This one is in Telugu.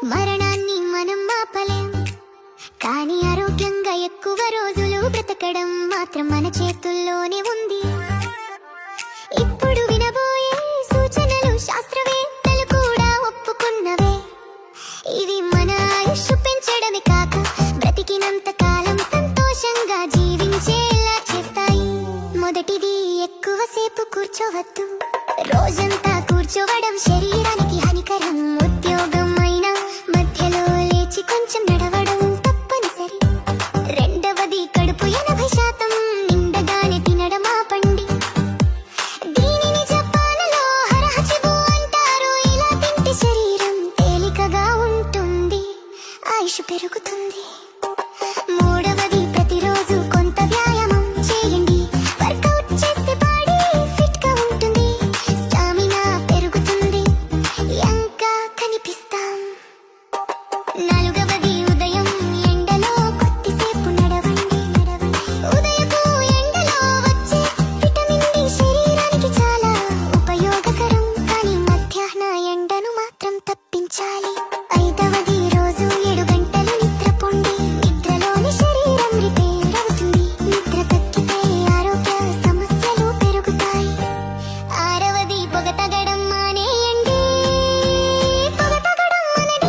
మరణాన్ని మనం ఆపలేం, కానీ ఆరోగ్యంగా ఎక్కువ రోజులు బ్రతకడం మాత్రం మన చేతుల్లోనే ఉంది. ఇప్పుడు వినబోయే సూచనలు శాస్త్రవేత్తలు కూడా ఒప్పుకున్నవే. ఇవి మన ఆయుష్ పెంచడమే కాక బ్రతికినంత కాలం సంతోషంగా జీవించేలా చేస్తాయి. మొదటిది, ఎక్కువసేపు కూర్చోవద్దు. రోజంతా కూర్చోవడం శరీరానికి హానికరం. ఉద్యోగం అయినా మధ్యలో లేచి కొంచెం నడవడం తప్పనిసరి. రెండవది, కడుపు 80% నిండగానే తినడం ఆపండి. దీనిని జపాన్లో హరహచిబు అంటారు. ఇలా తింటే శరీరం తేలికగా ఉంటుంది, ఆయుష్ పెరుగుతుంది. మూడవది, ప్రతిరోజు కొంత వ్యాయామం చేయండి. వర్కౌట్ చేస్తే బాడీ ఫిట్ గా ఉంటుంది, స్టామినా పెరుగుతుంది, యంగ్గా కనిపిస్తాం. నాలుగవది, ఉదయం ఎండలో కొద్దిసేపు నడవండి. ఉదయపు ఎండలో వచ్చే విటమిన్ డి శరీరానికి చాలా ఉపయోగకరం, కానీ మధ్యాహ్న ఎండను మాత్రం తప్పించాలి. ఐదవది,